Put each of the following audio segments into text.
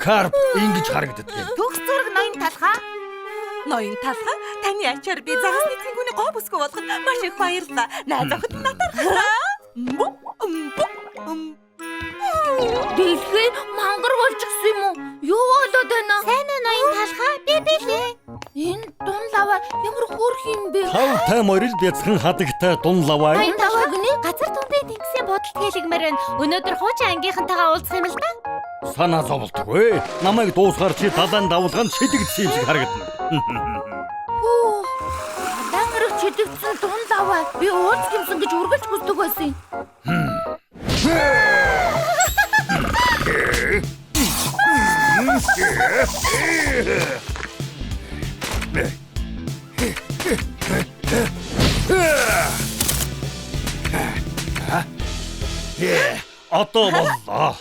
Карп ингэж харагддаг. Төгс зураг ноён талхаа. Ноён талхаа таны ачаар би загасны цэнгүүний гоо бүсгүй болгоход маш их баярлалаа. Найз охид натархлаа. Дэлхий мангар болж гисэн юм уу? Юу болоод байна? Сайн уу ноён талхаа? Би лээ. Энэ дун лава ямар хөөрх юм бэ? Тавтай морил бяцхан хадагтай дун лаваа. Ноён талхаа гинэ? Газар тундын тэнгисийн бодолт хэлгмээр байна. Өнөөдөр хуучин ангийнхантайгаа уулзах юм л да. Санаа зовлтгүй. Намайг дуусгаар чи далайн давлгаанд шидэгдсэн юм шиг харагдана. Дангэрэг чидэгдсэн дун лава. Би уулз гимсэн гэж үргэлж хүсдэг байсан. Одоо боллоо.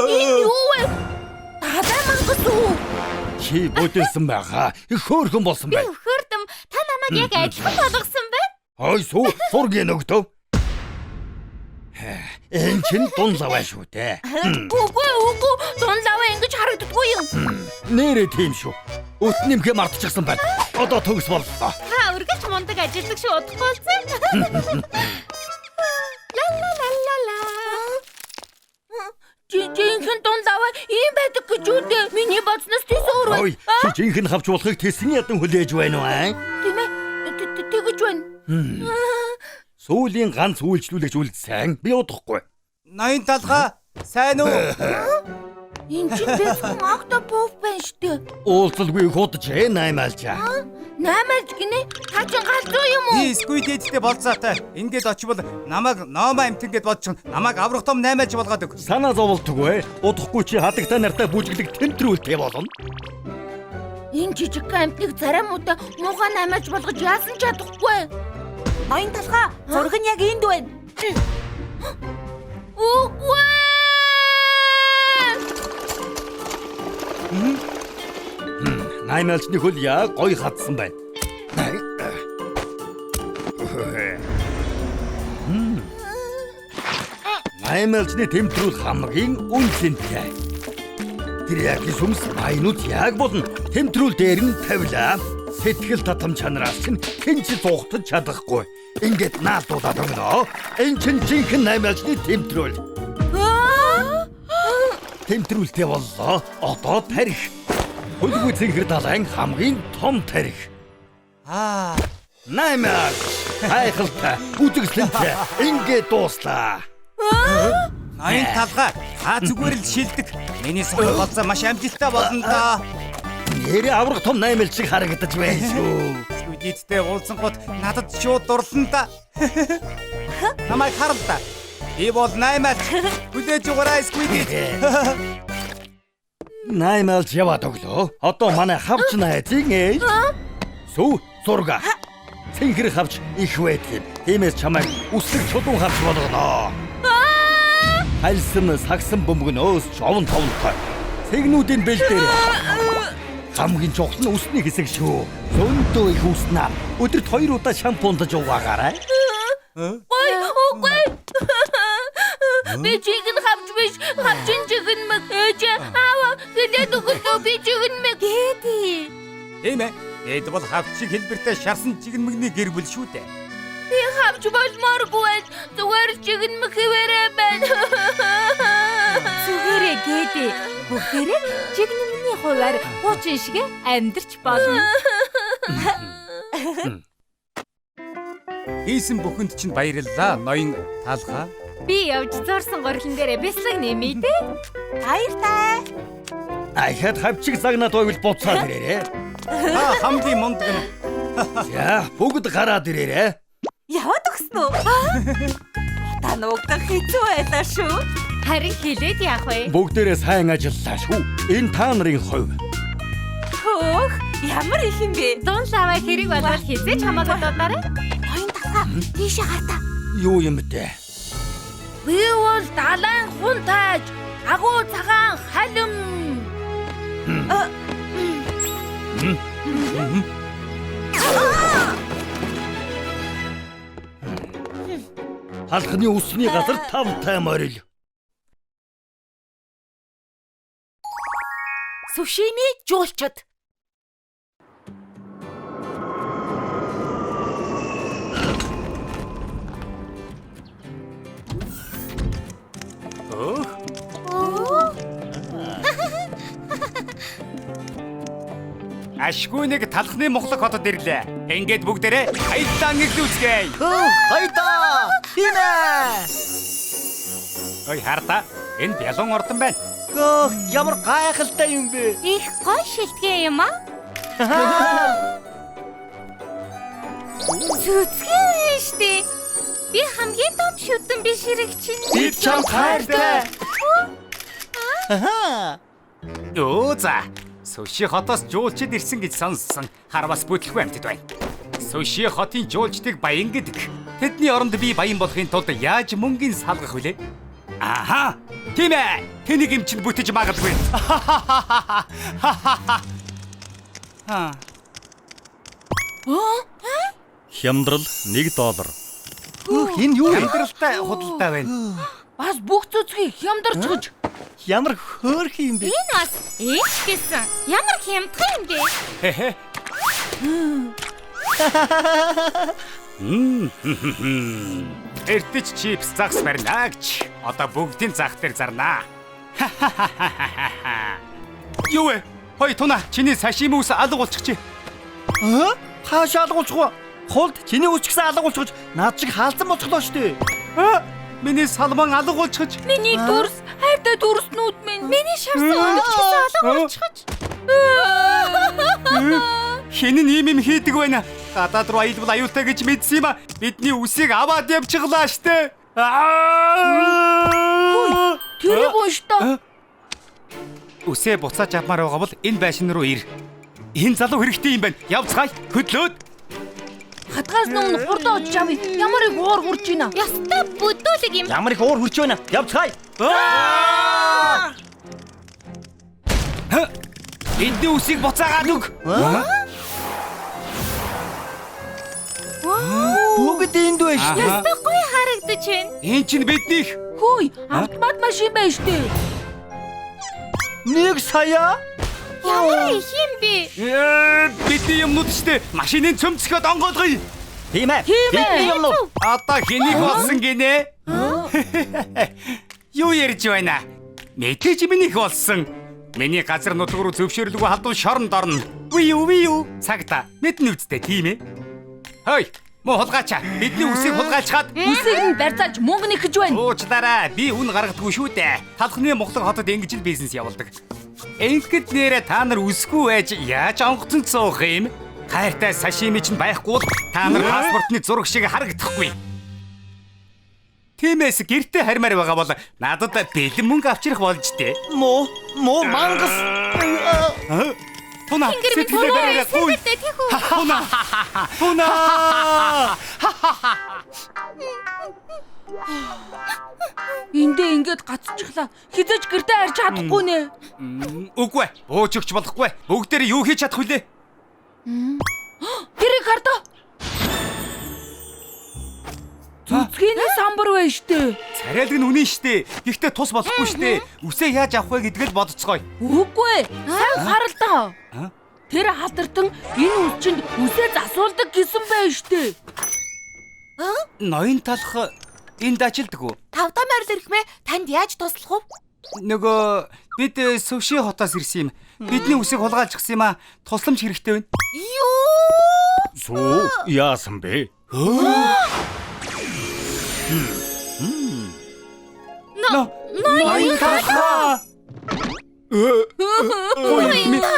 Энэ юу вэ? Далай мангас уу? Чи бүдэлсэн байгаа. Их хөөрхөн болсон байна. Өхөрдөм та намайг яг адилхан болгосон байна. Ой суу сургийн өгдөө. Энэ чин дун лаваа шүү дээ. Үгүй дун лава ингэж харагддаггүй юм. Нэрээ тийм шүү. Өт нэмхэ мартчихсан байна. Одоо төгс боллоо. Та үргэлж мундаг ажилладаг шүү удахгүй болсон. Жинхэнэ дун лава ийм байдаг гэж үдээ. Миний бодсноос тийс өөр байна. Ой, чи жинхэнэ хавч болохыг тэсний ядан хүлээж байна уу аа? Тийм ээ. Тэгэж байна. Сүүлийн ганц үйлчлүүлэгч үлдсэн. Би удахгүй. Ноён талхаа сайн уу? Энд чинь бэлхэн октопус байна штэ. Уулзалгүй худж наймаалчаа. Наймаалж гинэ? Та чинь галзуу юм уу? Би сквидэдтэй болцоотой. Ингээд очивол намайг ноoma амт ингээд бодчих. Намайг аврах том 8 аж болгоод өг. Санаа зовлтгүй. Удахгүй чи хадагтай нартай бүжиглэг тэмтрүүлтэй болно. Энэ жижиг амтныг заримудаа муугаа наймаалж болгож яасан чадахгүй. Ноён талхаа зураг нь яг энд байна. Үгүй. Наймаалчны хөл яа гой хатсан байна. Наймаалчны тэмтрүүл хамгийн үнцэнтэй. Тэр яг сүмс майнууд яг болно. Тэмтрүүл дээр нь тавилаа. Сэтгэл татам чанараас чинь хинч зугтаж чадахгүй. Ингээд наадуулаад өгнө. Энэ чинь жинхэнэ наймаалчны тэмтрүүл. Тэмтрүүлтэй боллоо. Одоо тарих. Хөлгүй цэнхэр далайн хамгийн том тарих. Наймаалч. Хайхалтай. Үзэгсэлэнтэй. Ингээд дууслаа. Ноён талхаа та зүгээр л шилдэг. Миний сохол болцоо маш амжилттай болно доо. Нэрээ аврах том наймаалч шиг харагдаж байна шүү. Сквидэдтэй уулзсангууд надад шууд дурлан да. Намайг харал да. Би бол наймаалч. Хүлээж угаарай сквидэд. Наймаалч яваад өглөө. Одоо манай хавч найзын ээж. Сүү зурга. Цэнхэр хавч их байдаг. Тиймээс чамайг үсэг чулуун хавч болгоно. Хальсан сагсан бөмбөгнөөс жовн товлтой. Цэгнүүдийн бэл дээр. Хамгийн чухал нь үсний хэсэг шүү. Зөндөө их үснэ. Өдөрт 2 удаа шампундаж уугаарай. Үгүй. Би чигэн хавч биш. Хавчин чигэн мэг. Ээж аава гэлээд өгөлөө би чигэн мэг. Гээди. Тийм ээ. Эд бол хавчиг хэлбэртэй шарсан чигнэмэгний гэр бүл шүү дээ. Би хавч болмооргүй. Зүгээр чигэн мэг хэвээрээ байна. Зүгээрээ гээди. Бүгдээрээ чигнэмний хуваар хуучин шиг амьдарч болно. Хийсэн бүхэнд чинь баярлалаа. Ноён талхаа. Би явж зорсон горлон дээр бяцлаг нэмээ дээ. Баяртай. Ахад хавчиг загнаад байвал буцаад ирээрээ. Та хамгийн мундаг нь. За бүгд гараад ирээрээ. Яваад өгсөн үү? Та нуугдах хэцүү байлаа шүү. Харин хэлээд яах вэ? Бүгдээрээ сайн ажиллаа шүү. Энэ та нарын хувь. Хөөх, ямар их юм бэ? Дун лаваа хэрэг болоод хизээч хамаагүй дуудаарай. Ноён талхаа тийшээ гартаа. Юу юм бэ? Би бол далайн хун тааж, агуу цагаан халим. Халхны үсний газар 5 морил. Сушими жуулчид. Ашгүй нэг талхны Монголог хотод ирлээ. Ингээд бүгдээрээ баярлалаа гэрлүүцгээе. Хайда! Хинэ! Ой харта. Энэ бялуун ордон байна. Гөө, ямар гайхалтай юм бэ? Их гой шилтгэ юм аа. Зүцгэн штэ. Би хамгийн том шүтэн биш хэрэг чинь. Би чам хайртай. Аха. Юу за. Суши хотоос жуулчид ирсэн гэж сонссон. Харвас бүтлэхгүй амьтад байна. Суши хотын жуулчдыг баян гэдэг. Тэдний оронд би баян болохын тулд яаж мөнгөний салгах вүлээ? Аха! Тийм ээ. Тэнийг эмчэнд бүтэж магадгүй. Хямдрал $1. Энэ юу? Амьдралтай худалдаа байна. Бас бүх зүцгийг хямдарч гэж. Ямар хөөрх юм бэ? Энэ бас их гэсэн. Ямар хямдхан юм бэ? Эртэж чипс загс барина гэж. Одоо бүгдийн зах дээр зарнаа. Юу вэ? Хой туна, чиний сашими ус алга болчихжээ. Хаашаа алгуулчих вэ? Хулд чиний үсгсэн алга болчихж над шиг хаалцсан болчихлоо штэ. Миний салман алга болчихж. Миний дүрс, хайртай дүрснүүд минь. Миний шарсан өндөгчсөн алга болчихж. Хэн нь ийм юм хийдэг байна? Гадаад руу аялбал аюултай гэж мэдсэн юм а. Бидний үсийг аваад явчихлаа штэ. Тэр гонштой. Үсээ буцааж авмаар байгаа бол энэ байшин руу ир. Энэ залуу хэрэгтэй юм байна. Явцгаая. Хөдлөөд. Хатгаас өмнө хурдаа очиж авъя. Ямар их уур хурж байна. Ястай бүдүүлэг юм. Ямар их уур хурж байна. Явцгаая. Эдний үсийг буцаагаад өг. Бүгд энд байна штэ. Ястай гоё харагдаж байна. Энэ чинь биднийх. Хөөе, автомат машин байна штэ. Нэг сая. Ямар их юм бэ? Бидний юмнууд штэ. Машиныг цөмцөхөд онгоолгоё. Тийм ээ. Тийм ээ. Бидний юм уу? Одоо хэнийг болсон гинэ? Юу ярьж байна? Мэдээж минийх болсон. Миний газар нутг руу зөвшөөрлөгөө халдвал шоронд орно. Үе юу? Цагта. Мэднэ үсттэй тийм ээ. Хөөе, муу хулгайчаа. Бидний үсийг хулгайлчаад Үсийг нь барьцааж мөнгө нэхэж байна. уучлаарай. Би үн гаргадаггүй шүү дээ. Талхны Монголог хотод ингэж л бизнес явуулдаг. Ингээд нэрэ та нар үсгүй байж яаж онгоцон цуух юм? Хайртай сашими чинь байхгүй бол та нар паспортны зураг шиг харагдахгүй. Тиймээс гэртээ хармаар байгаа бол надад бэлэн мөнгө авчрах болж дээ. Муу мангас. Туна сэтгэлээ бариараа гуй. Сэтгэлдээ тийх үү? Туна. Эндээ ингээд гацчихлаа. Хизэж гэртээ харж чадахгүй нэ. Үгүй. Бууж өгч болохгүй. Бүгдээр юу хийж чадах вүлээ? Тэрийг хардаа. Зүцгийн самбар байна штэ. Царайлаг нь үнэн штэ. Гэхдээ тус болохгүй штэ. Үсээ яаж авах вэ гэдгийг л бодоцгоё. Үгүй. Сайн харалтаа. Тэр халтартан энэ үсчинд үсээ засуулдаг гэсэн байна штэ. Ноён талах энд ажилдаг уу? Тавдаа морил ирхмээ танд яаж туслах вэ? Нөгөө бид Суши хотоос ирсэн юм. Бидний үсийг хулгайлчихсан юм а. Тусламж хэрэгтэй байна. Суу яасан бэ? Ноён талах.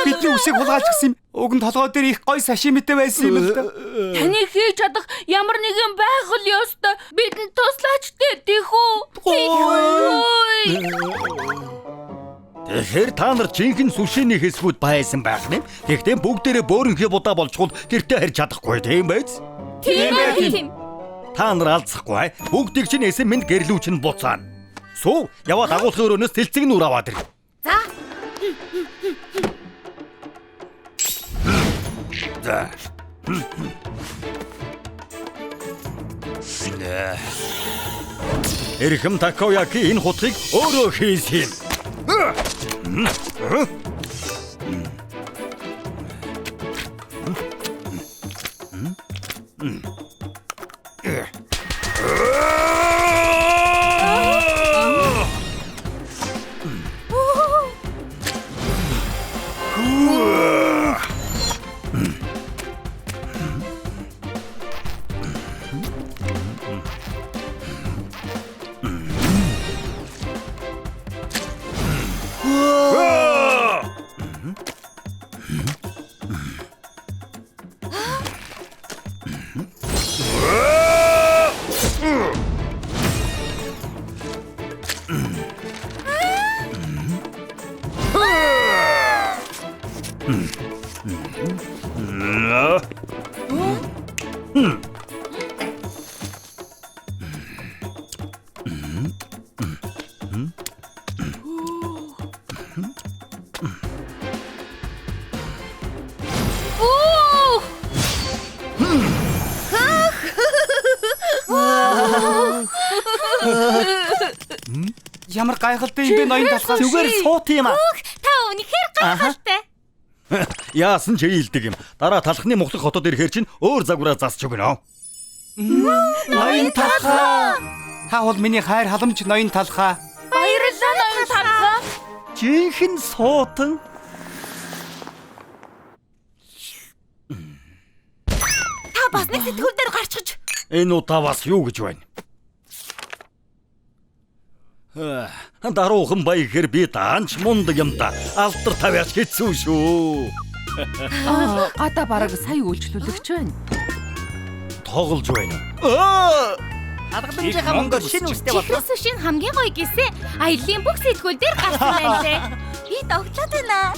Бидний үсийг хулгайлчихсан юм. Уг нь толгой дээр их гоё сашимитэй байсан юм л да. Таны хийж чадах ямар нэгэн байх л ёстой. Бидэнд туслаач тийх үү? Тэгэхээр та нар жинхэнэ сүшиний хэсгүүд байсан байх нь. Гэхдээ бүгдээрээ бөөрөнхий будаа болчихвол гэртээ харж чадахгүй тийм байц? Тийм. Та нар алцахгүй. Бүгдийг чинь эсэм минь гэрлүү чинь буцаана. Суу яваад агуулгын өрөөнөөс тэлцэг нүр аваад ир. За. Эрхэм Такояки энэ хутгийг өөрөө хийсэн юм. Ямар гайхалтай юм бэ ноён талхаа. Зүгээр суут юм аа. Та үнэхээр гайхалтай. Яасан ч хийлдэг юм. Дараа талхны мухлах хотод ирэхээр чинь өөр загвараа засч өгнө. Ноён талхаа. Та бол миний хайр халамж ноён талхаа. Баярлалаа ноён талхаа. Жинхэнэ суутан. Та бас нэг сэтгүүл дээр гарчиж. Энэ удаа бас юу гэж байна? Даруухан баяхэр би таанч мундаг юм да. Алтар тавьяач хэцүү шүү. Одоо бараг сая үйлчлүүлэгч байна. Тоглож байна. Алгаламжийнхаа мөнгөөр шинэ үстэй боллоо. Чихрээс шин хамгийн гоё гисээ аяллийн бүх сэтгүүл дээр гарсан байна лээ. Би тогтлоод байна.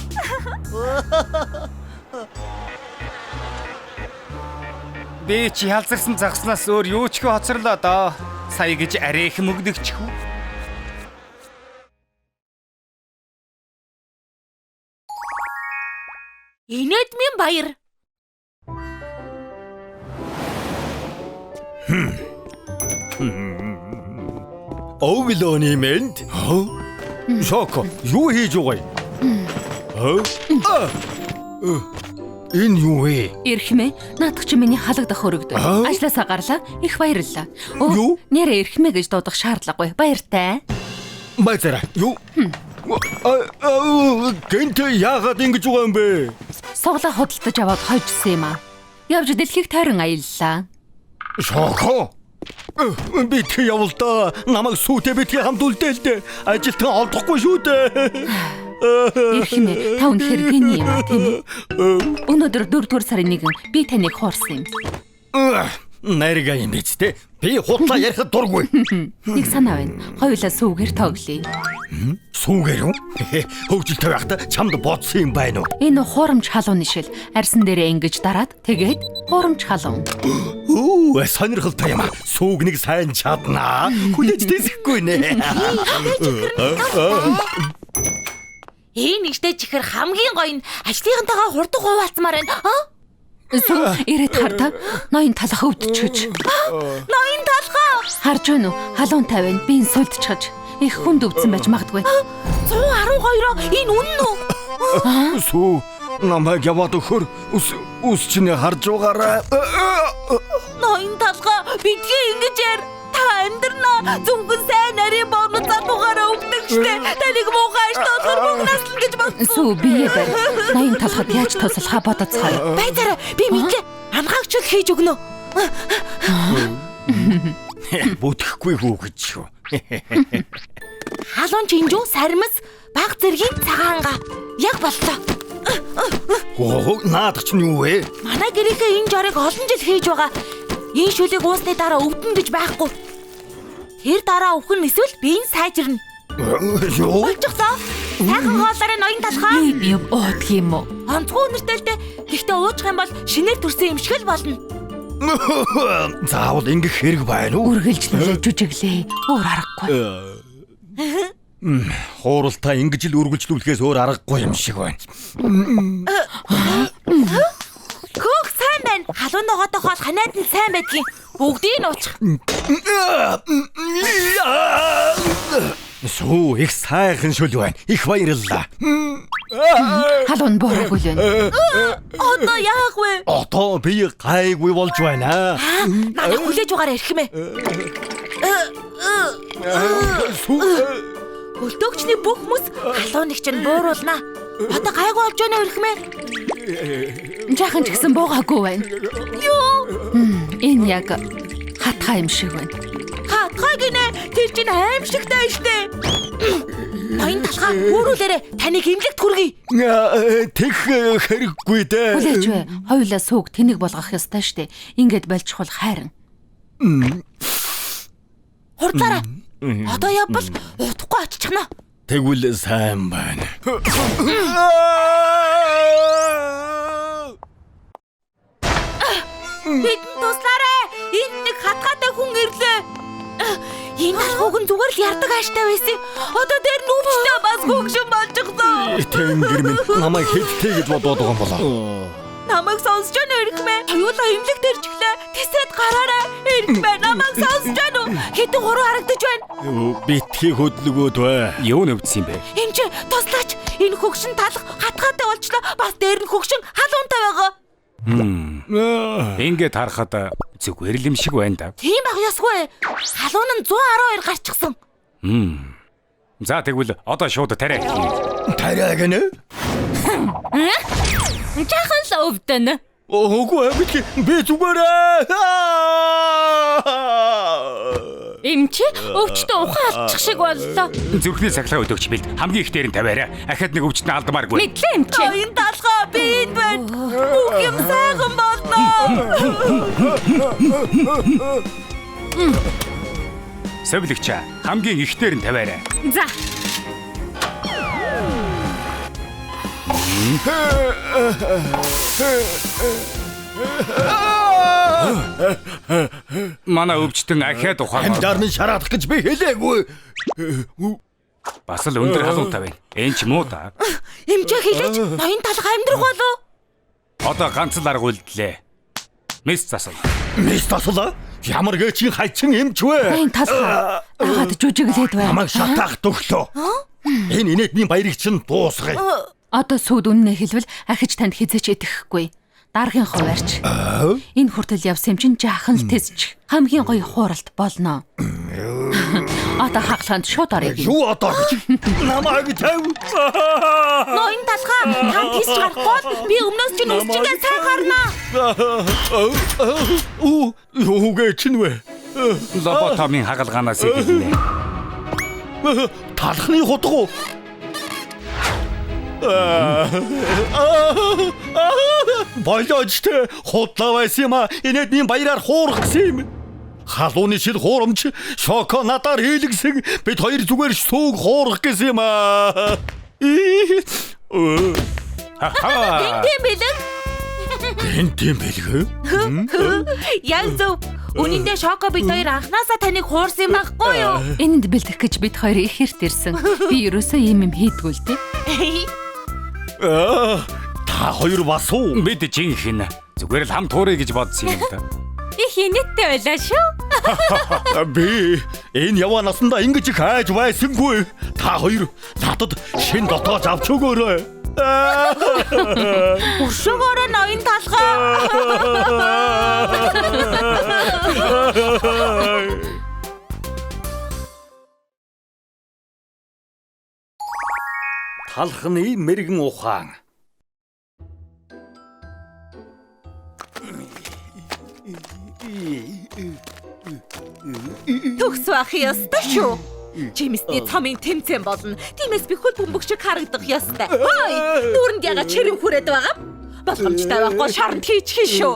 Би чи ялзарсан загснаас өөр юу ч хөө хоцорлоо доо. Сая гэж арайхан мөгдөгчхүү. Инэдмийн баяр. Оглооны мэнд. Шоко, юу хийж байгаа юм? Энэ юу вэ? Эрхмээ, наадах чи миний халагдах өргөд. Ажлаасаа гарлаа. Их баярлалаа. Юу? Нэрээ эрхмээ гэж дуудах шаардлагагүй. Баяртай. Баяраа. Юу? Гэнт яагаад ингэж байгаа юм бэ? Соглоо худалдаж аваад хойжсэн юм аа. Явж дэлхийг тойрон аяллаа. Шоко. Би тэг явал да. Намайг сүйтэй битгий хамт үлдээл дээ. Ажилтан олдохгүй шүү дээ. Эрхмээ, та үнэхээр гений юм аа, тийм ээ. Өнөөдөр 4-р сарын 1 би таныг хуурсан юм. Найрга юм биз дээ. Би худлаа ярихад дургүй. Нэг санаа байна. Хоёулаа сүүгээр тоглоё. Сүүгээр үү? Хөвжөлтэй байхдаа чамд бодсон юм байна уу? Энэ хуурамч халууны шил арьсан дээрээ ингэж дараад тэгээд хуурамч халуун. Оо, сонирхолтой юм аа. Сүүг нэг сайн чаднаа. Хүлээж дэсэхгүй нэ. Энэ ихтэй чихэр хамгийн гоё нь ажлынхантайгаа хурдан хуваалцмаар байна. Сүү ирээд хардаа ноён талах өвдчихөж. Ноён талхаа. Харж байна уу? Халуун тавина. Би энэ сулдчихаж. Их хүнд өвдсөн байж магадгүй. 112-оо энэ үнэн үү? Сүү, намайг яваад өгөхөр ус чинь харж байгаарай. Ноён талхаа битгий ингэж яар. Та амьдрнаа. Зүнгэн сайн нарийн бонус залуугаараа өгдөг штэ. Таныг муухай штоохор мөнгнаас л гэж бодсон. Сүү бие барь. Ноён талхад яаж туслахаа бодоцгоё. Баяраа би мэдлээ. Амгаагчлал хийж өгнө. Бүтгэхгүй хүү гэж шүү. Халуун чинжүү сармас баг зэргийн цагаанга. Яг боллоо. Оо, наадах чинь юу вэ? Манай гэрийнхээ энэ жорыг олон жил хийж байгаа. Энэ шүлийг уусны дараа өвдөн гэж байхгүй. Тэр дараа өвхөн эсвэл би энэ сайжирна. Юу? Болчихсон. Сайхан хоолорын ноён талхаа. Би уудх юм уу? Онцгой өнөртөлтэй. Гэхдээ уучих юм бол шинээр төрсөн юм шиг л болно. Заавал ингэх хэрэг байна уу? Үргэлжлүүлээ жүжиглээ. Өөр аргагүй. Хууралтаа ингэж л үргэлжлүүлэхээс өөр аргагүй юм шиг байна. Хөөх сайн байна. Халуун ногоотой хоол ханаад нь сайн байдгийн. Бүгдийг нь уучих. Сүү их сайхан шүл байна. Их баярлалаа. Халуун буураагүй л байна. Одоо яах вэ? Одоо би гайгүй болж байна. Надад хүлээж угаараа ирэх юм ээ. Хөлтөөгчний бүх хүмүүс халууныг чинь бууруулнаа. Одоо гайгүй болж байна уу ирэх юм ээ? Жаахан ч гэсэн буугаагүй байна. Юу? Энэ яг хатгаа юм шиг байна. Хатгаа гинэ. Тэр чинь аимшигтай штэ. Ноён талхаа өөрөөлөөрэ таныг имлэгт хүргэе. Тэг хэрэггүй дээ. Хүлээж бай. Хоёулаа сууг тэнэг болгох ёстой штэ. Ингээд болчихвол хайран. Хурдлаарай. Одоо явбал удахгүй очихно. Тэгвэл сайн байна. Бидэн туслаарай. Энд нэг хатгаатай хүн ирлээ. Энэ талхууг нь зүгээр л ярдаг ааштай байсан. Одоо дээр нүвчтэй бас хөгшин болчихсон. Тэнгэр минь намайг хэвтэй гэж бодоод байгаа юм болоо. Намайг сонсож байна ирхмэ. Хоёулаа имлэгт ирчихлээ. Тэсэд гараарай. Ирхмэ намайг сонсож байна уу? Хэдэн хуруу харагдаж байна. Битгий хөдлөгөөд бай. Юу нөвдсөн бэ? Энд чи туслаач. Энэ хөгшин талах хатгаатай болчлоо. Бас дээр нь хөгшин халуунтай байгаа. Ингээд харахад зүгээр л юм шиг байна да. Тийм баг ясгүй. Халуун нь 112 гарчихсан. За тэгвэл одоо шууд тариа хийе. Тариа гэнэ? Жаахан л өвдөн. Үгүй би зүгээрээ. Эмчи өвчтөн ухаан алчих шиг боллоо. Зүрхний сахилгаа өдөгч бил хамгийн их дээр нь тавиараа. Ахад нэг өвчтөн алдмааргүй. Мэдлээ эмчи. Энэ талхаа би энд байна. Бүх юм сайхан болноо. Совлогч хамгийн их дээр нь тавиараа. За. Манай өвчтөн ахаад ухаан. Амьдаар минь шараадах гэж би хэлээгүй. Бас л өндөр халуунтай байна. Энд ч муу да. Эмчээ хэлээч. Ноён талх амьдрах болов. Одоо ганц л арга үлдлээ. Мис засал. Мис таслаа. Ямар гээчийн хайчин эмч вэ? Энэ талхаа агаад жүжиглээд байна. Намайг шатаах төглөө. Энэ инээдний баярыг чинь дуусгая. Одоо сүуд үннээ хэлвэл ахиж танд хизээч идэхгүй. Даргын хуваарч. Энэ хүртэл явсан юм чинь жаахан л тэсч. Хамгийн гоё хууралт болно. Одоо хаглаханд шууд орё. Юу одоо гэж? Намайг тавь. Ноён талхаа та тийс гарахгүй. Би өмнөөс чинь үсчигээ сайн харнаа. Юу гээч нь вэ? Лоботомын хагалгаанаас идэв. Талхны хутгуу. Болоочтой худлаа байсан юм а. Инээдний баяраар хуургасан юм. Халууны шил хуурамч шоколадаар хийлгсэн. Бид хоёр зүгээр сүүг хуургах гэсэн юм а. Тийм бэлэг. Тийм бэлэг. Яг зөв. Үнэндээ шоко бид хоёр анхнаасаа таныг хуурсан юм байхгүй юу? Энд бэлдэх гэж бид хоёр их хэрт ирсэн. Би ерөөсөө юм хийдгүй л дээ. Та хоёр бас уу? Бид жинхэнэ зүгээр л хам туурай гэж бодсон юм да. Их инээдтэй байлаа шүү. Би энэ яваа насандаа ингэж их хайж байсангүй. Та хоёр надад шин дотоож авч өгөөрэй. Өршөөгөөрөө ноён талхаа. Талхны мэрэгэн ухаан. Төгс байх ёстой шүү. Жимсний цомын тэмцээн болно. Тиймээс би хөл бөмбөг шиг харагдах ёстой. Хой! Нүрэнд яга чирэн хүрээд байгаа. Болгоомжтой байхгүй шарнд хийчих шүү.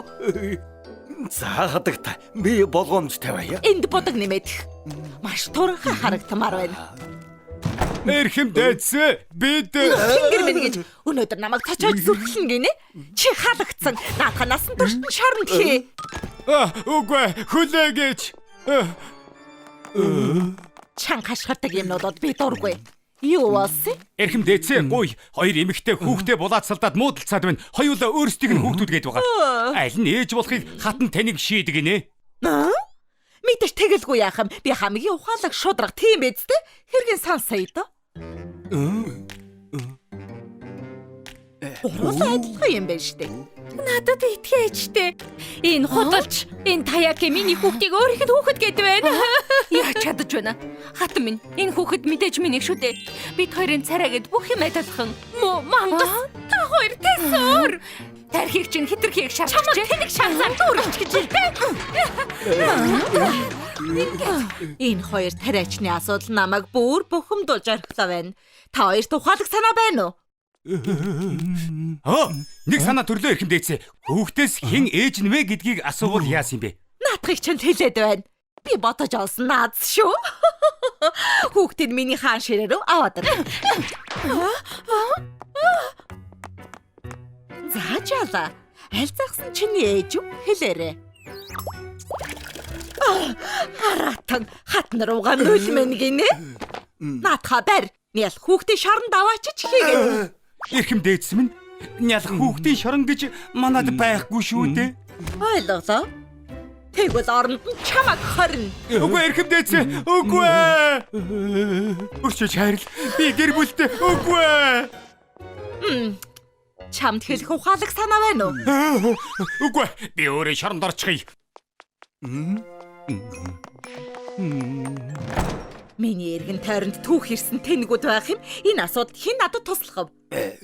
За хадагта би болгоомжтой байя. Энд бодог нэмээд. Маш туранхай харагдмаар байна. Эрхэм дайцсан. Бид Тэнгэр минь гэж өнөөдөр намайг цочоод зүрхлэн гинэ. Чи халагдсан. Наадха насан туршид нь шоронд хий. үгүй хүлээгээч. Чан хашгирдаг юмнуудад би дургүй. Юу болсон? Эрхэм дайцсан. Гуй хоёр эмэгтэй хүүхдээ булаацалдаад муудалцаад байна. Хоёулаа өөрсдийг нь хүүхдүүдгээд байгаа. Аль нь ээж болохыг хатан таныг шийдэг гинэ. Мэдээж тэгэлгүй яах юм. Би хамгийн ухаалаг шудраг тийм биз дээ. Хэрхэн сонсоё доо? Гурван адилхан юм байна штэ. Надад итгэжтэй. Энэ худалч, энэ Таяки миний хүүхдийг өөрийнх нь хүүхэд гэдэг байна. Яаж чадаж байна? Хат минь, энэ хүүхэд мэдээж миний шүү дээ. Бид хоёрын царайгэд бүх юм адилхан. Мангас. Та хоёр тэсээр. Тархийг чинь хитрхийг шарч. Чамд тэнэг шансаар дүүрч гэж хэлдэг. Энэ хоёр тариачны асуудал намайг бүр бухимдуулж орхилоо байна. Та хоёрт ухаалаг санаа байна уу? Нэг санаа төрлөө ихэм дээцээ. Хүүхдээс хэн ээж нэмэ гэдгийг асуувал яасан юм бэ? Наадахыг ч хэлээд байна. Би бодож олсон наац шүү. Хүүхдийн миний хаан ширээ рүү аваад ир. Заажаала. Аль загсан чиний ээж юу хэлээрэ. Харатан хатна руугаа мөлмэн гинэ. Наатха бар. Нял хүүхдийн шоронд аваачиж хийгээд. Ихэм дээдс минь нялх хүүхдийн шорон гэж манад байхгүй шүү дээ. Ойлголоо. Тэгвэл оронд нь чамаг хорно. Үгүй ихэм дээдс. Үгүй. Өрчөж хайрл. Би гэр бүлтэй. Үгүй. Чамд хэлэх ухаалаг санаа байна уу? Үгүй. Би өөрөө шоронд орчихъя. Миний эргэн тойронд түүх ирсэн тэнэгүүд байх юм. Энэ асуудал хэн надад туслах вэ?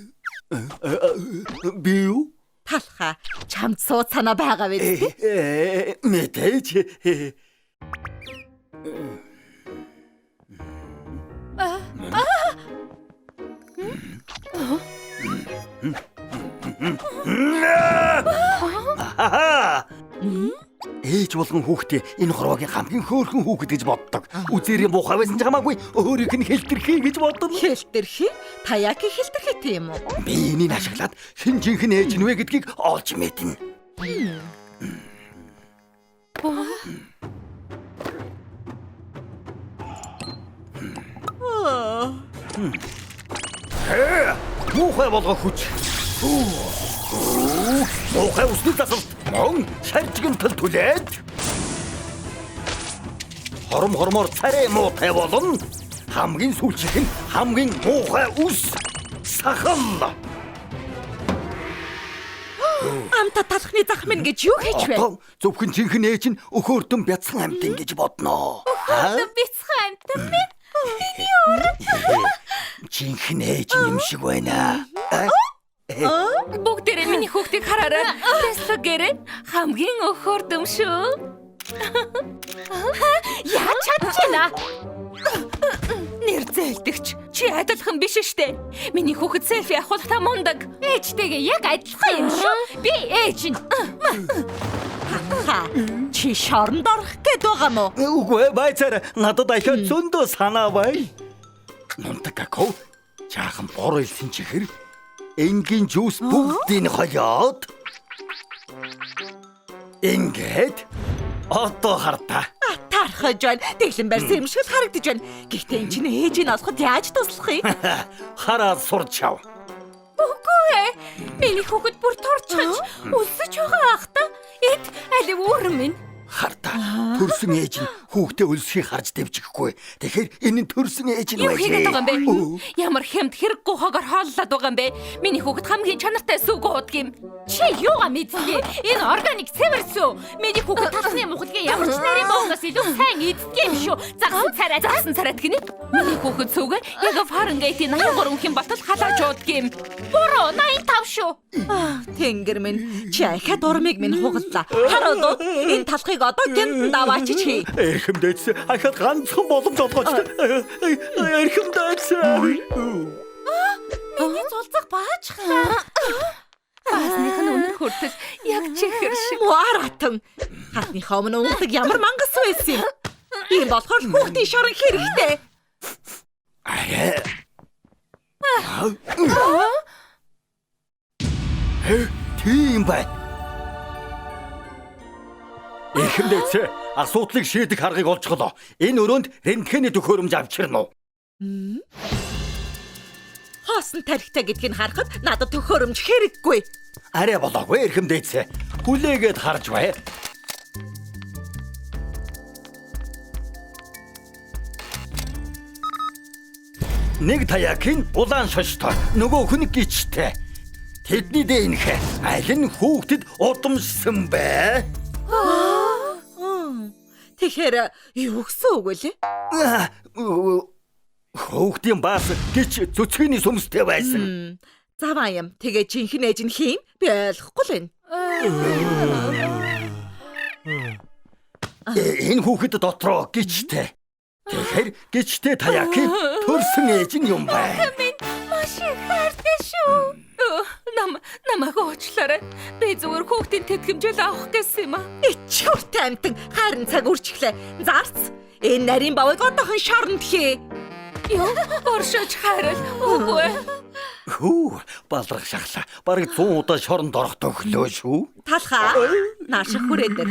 Би юу? Талха. Чамд сууд санаа байгаа биз дээ? Мэдээж. Ээж болгон хүүхдээ энэ хорвогийн хамгийн хөөрхөн хүүхэд гэж боддог. Үзээрийн муухай байсан ч хамаагүй өөрийнх нь хэлтэрхий гэж бодно. Хэлтэрхий? Таяки хэлтэрхийтэй юм уу? Би энийг ашиглаад хэн жинхэнэ ээж нвэ гэдгийг олж мэднэ. Муухай болгох хүч. Муухай усны засалт мөн шаржигнтал түлээд хормоор царай муутай болон хамгийн сүүлчийнх нь хамгийн муухай ус сахал. Амта талхны захмын гэж юу хийж вэ? Зөвхөн жинхэнэ ээж нь өхөөртөн бяцхан амьтан гэж бодноо. Бяцхан амтан минь. Жинхэнэ ээж юм шиг байна. Бүгдээрээ миний хүүхдийг хараарай. Тэсгэрэн хамгийн өхөрдөм шүү. Яаж чадчихна? Нэр зээлдэгч. Чи адилхан биш штэ. Миний хүүхэд селфи авах та мундаг. Ээжтэйгээ яг адилхан юм шүү. Би ээж нь. Чи шоронд орох гээд байгаа мó? Үгүй байцаар надад ахиад зөндөө санаа бай. Нунтаг какао жаахан бор илсэн чихэр энгийн жуус бүгдийг хоёод ингээд одоо хартаа. Тархаж байна. Тэглэн барьсан юм шиг харагдаж байна. Гэхдээ энэ чинь ээжийг олоход яаж туслах юм? Хараад сурч чав. Үгүй. Миний хүүхэд бүр торчхож өсөж байгаа ах та. Эд алив өөр минь. Хартаа. Төрсөн ээж нь хүүхдээ өлсөхийг харж дэвжихгүй. Тэгэхээр энэ нь төрсөн ээж нь Юу байж. хийгээд байгаа юм бэ? Ямар хэмт хэрэггүй хоогоор хооллоод байгаа юм бэ? Миний хүүхэд хамгийн чанартай сүг уудаг юм. Чи юугаа мэдсэ? Энэ органик цэвэрсүү. Миний хүүхэд талхны мухалгийн ямар ч нарийн боогоос илүү сайн иддэг юм шүү. Загсан царайд гинэ. Миний хүүхэд сүг яг Фаренгейтийн 83 хэм болтол халааж уудаг юм. Буруу 85 шүү. Тэнгэр минь чи ахад урмыг минь хугаллаа. Хараад энэ талхыг одоо гэнт даваачиж хий. Эрхэмдээц ахад ганцхан боломж олгооч. Эрхэмдээц. Миний зулцах баачхлаа. Баасных нь өнөр хүртэл яг чихэр шиг. Муаратан. Хатныхаа өмнө уудаг ямар мангас байсан юм. Би болохоор хүүхдийн шорон хэрэгтэй. Тийм бай. Эрхэмдээц асуудлыг шийдэх аргыг олжголоо. Энэ өрөөнд рентгений төхөөрөмж авчирна уу? Хоосон тарихтай гэдгийг харахад надад төхөөрөмж хэрэггүй. Арай болоогүй эрхэмдээц. Хүлээгээд харж бай. Нэг Таякийн улаан шоштой, нөгөөх нь гिचтэй. Тэдний дэнх аль нь хүүхдэд удамшсан бэ? Тэгэхээр юу гэсэн үг вэ? Хүүхдийн баас гिच цөцгөний сүмстэй байсан. Заваа юм. Тэгээ жинхэнэ ээж нь хийм? Би ойлгохгүй л байна. Энэ хүүхэд дотроо гिचтэй. Тэгэхээр гिचтэй Таяки төрсөн ээж нь юм байна. Маш их хайртай шүү. Намайг уучлаарай. Би зүгээр хүүхдийн тэтгэмжэл авах гэсэн юм аа. Ичгүүртэй амтан харин цаг үржиглээ. Зарц. Энэ нарийн бавыг одоохон шоронд хий. Юу? Оршиж хайрал. Үгүй. Хүү, балрах шахлаа. Бараг 100 удаа шоронд орох төглөө шүү. Талхаа. Нааших хүрээдэр.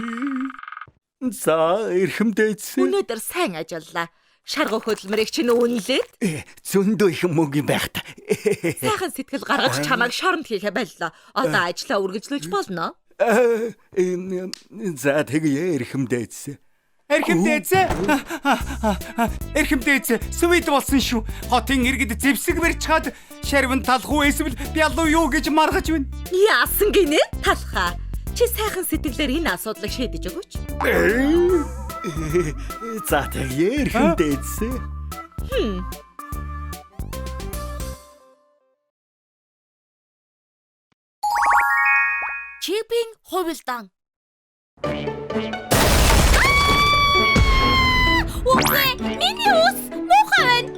За, эрхэмдээдсэн. Өнөөдөр сайн ажиллаа. Шаргуу хөдөлмөрийг чинь үнэлээд Зөндөө их мөнгө байх та. сайхан сэтгэл гаргаж чамайг шоронд хийхэ байлаа. Одоо ажлаа үргэлжлүүлж болно. За, тэгээ эрхэмдээдсэн. Эрхэмдээц сүвид болсон шүү. Хотын иргэд зэвсэг барьж чад шарвин талхуу эсвэл бялуу юу гэж маргаж байна. Яасан гинэ? Талхаа. Чи сайхан сэтгэлээр энэ асуудлыг шийдэж өгөөч. За, тэгээ эрхэмдээдсэн. Чипийн хувилдаан. Үгүй, миний ус муухай байна.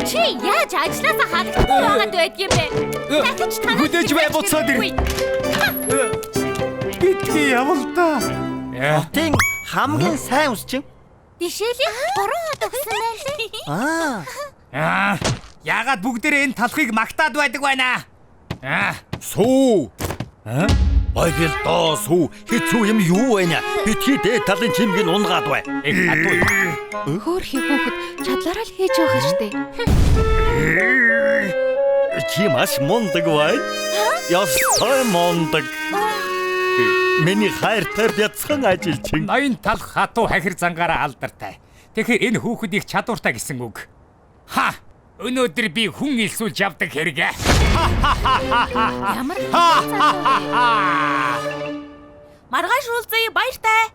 Чи яаж ажилласаа халахгүй байгаад байдгийм бэ? Дахиж танаас Хүлээж бай буцаад ир. Битгий явалдаа. Хотын хамгийн сайн ус чинь. Бишээлийн 3 хот өгсөн байлээ. Яагаад бүгдээрээ энэ талхыг магтаад байдаг байна? Сүү. Байгал доо сүү. Хэцүү юм юу вэ? Битгий дээд талын чимгийг унгаад бай. Хөөрхий хүүхэд чадлаараа л хийж байгаа штэ. Чи маш мундаг бай. Ястай мундаг. Миний хайртай бяцхан ажилчин. Ноён талх хатуу хахир зангаараа алдартай. Тэгэхээр энэ хүүхэд их чадвартай гэсэн үг. Ха! Өнөөдөр би хүн илсүүлж явдаг хэрэгэ. Ямар Маргааш уулзъя, баяртай.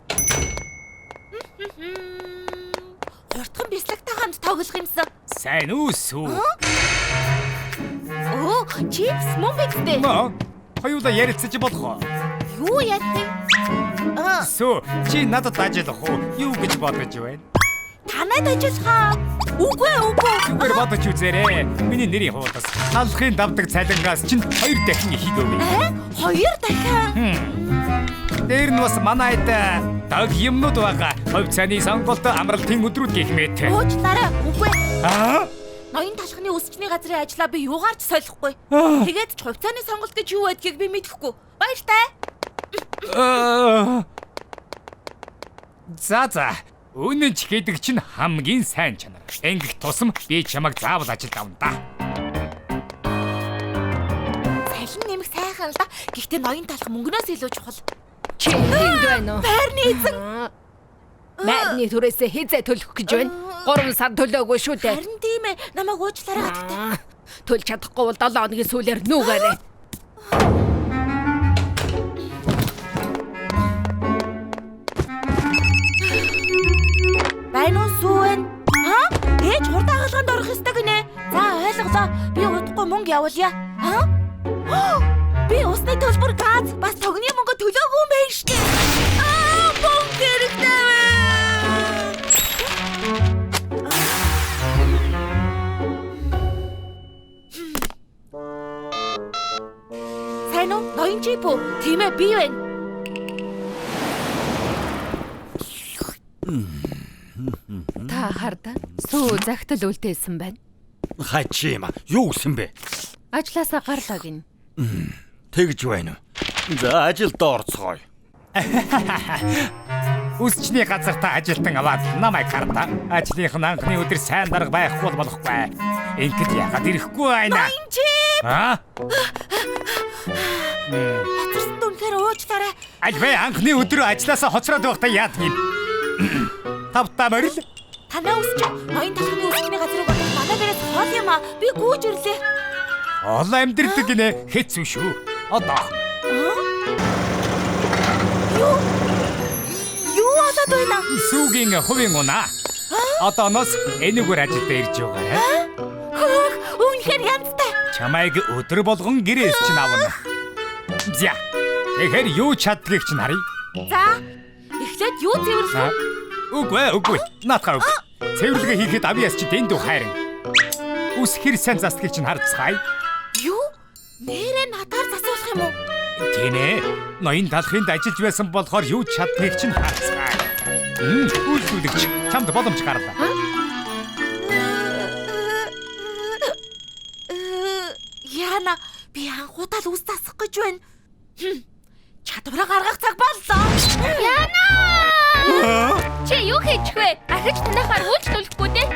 Хурдхан бяцлагтай хамт тоглох юмсан. Сайн үсүү. Оо, чипс мөн бигтэй. Хоёулаа ярилцаж болох уу? Юу яадаг? Сүү, чи надад ажиллах уу? Юу гэж бодож байна? Танад ажиллахаа. Үгүй. Зүгээр бодож үзээрэй. Миний нэрийн хуудас талхын давдаг цалингаас чинь 2 дахин их өгөө. 2 дахин. Дээр нь бас манайд даг юмнууд байгаа. Хувь цааны сонголт амралтын өдрүүд гэх мэт. Уучлаарай. Үгүй. Ноён талхны үсчний газрын ажлаа би юугаарч солихгүй. Тэгээд ч хувьцааны сонголт гэж юу байдгийг би мэдэхгүй. Баяртай. За. Үнэнч гэдэг чинь хамгийн сайн чанар. Ингэх тусам би чамайг заавал ажилд авна да. Салин нэмэх сайхан л да. Гэхдээ ноён талх мөнгнөөс илүү чухал. чи энд байна уу? Байрны эзэн. Майдны түрээсээ хизээ төлөх гэж байна. 3 сар төлөөгүй шүү дээ. Харин тийм ээ. Намайг уучлаарай гадагтай. Төлж чадахгүй бол 7 хоногийн сүүлээр нүгээрэй. Байна уу сүүн? Ээж хурд агалганд орох ёстой гинэ. За ойлголоо. Би удахгүй мөнгө явуулъя. Би усны төлбөр газ бас тогны мөнгө төлөөгүй юм байна штэ. Мөнгө хэрэгтэй байна. Сайн уу? Ноён чип үү? Тийм ээ, би байна. Та хардаа сүү захтал үлдээсэн байна. Хачим. Юу гэсэн бэ? Ажлаасаа гарлаа гин. Тэгж байна уу? За, ажилд орцгоё. Үсчний газартаа ажилтан аваад намайг хардаа. Ажлынх нь анхны өдөр сайн дарга байхгүй болохгүй. Ингээд яагаад ирэхгүй байна? Хацарсан дүнхээр уучлаарай. Альбэ анхны өдөр ажилласаа хоцроод байхдаа яадаг юм? Тавтаа морил. Танаа үсч ноён талхны үсчний газрыг бодох манай дээрээс хол юм аа. Би гүйж ирлээ. Олон амьдрдаг гинэ хэцүү шүү. Одоо Юу болоод байна? сүүгийн хувийн унаа. Одооноос энэгээр ажилдаа ирж байгаарай. Хөөх, үнэхээр янзтай. Чамайг өдөр болгон гэрээс чинь авна. За. Тэгэхээр юу чаддгийг чинь харъя. За, эхлээд юу цэвэрлэх вэ? Үгүй. Наатахаа үгүй. Цэвэрлэгээ хийхэд авьяас чи дэнд үү хайрын. Үс хэр сайн застгийг чинь харцгаая. Юу? Нэрээ надаар засуулах юм уу? Тийм ээ. Ноён талхынд ажиллаж байсан болохоор юу чаддгийг чинь харцгаая. Үйлдвэрлэгч чамд боломж гарлаа. Яна, би анхудаа л үс засах гэж байна. Чадвараа гаргах цаг боллоо. Чи юу хийчих вэ? Ахиж танахаар үйлчлүүлэхгүй дээ.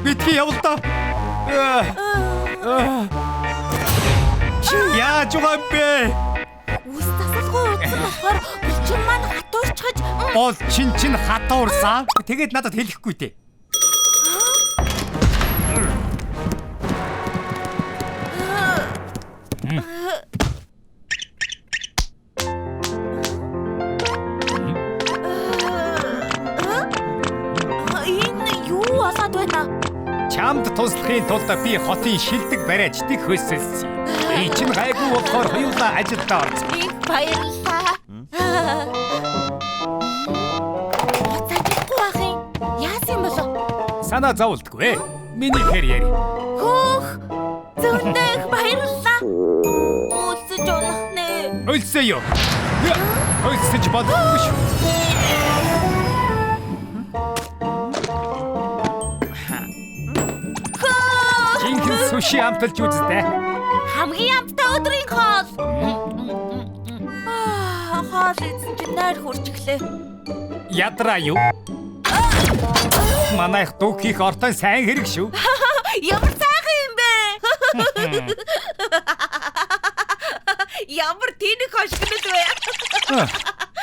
Битгий явал та. Чи яаж байгаа бэ? Үс засалгүй утсан болохоор булчин маань хатуурчхаж Бол чин хатуурсан. Тэгээд надад хэлэхгүй дээ. энэ юу болоод байна? Чамд туслахын тулд би хотын шилдэг бариачдыг хөөсөлсөн. Би чинь гайгүй болохоор хоёулаа ажилдаа орсон. Их баярлалаа. Цаашгүй ах юм. Яасан болов? Санаа зовлтгүй. Миний карьер. Хөөх. Зөвхөн баярлалаа. Уулзаж унах нэ. Өлсөө юу? Өлсөж бодохгүй шүү. Чинхэн суши амталж үзтээ. Хамгийн амттай өдрийн хоол. Хоол эзэн чинь найр хурж иглээ. Ядраа юу? Манайх дүүх хийх ортой сайн хэрэг шүү. Ямар сайхан юм бэ? Ямар тэнэг хошигнод вэ?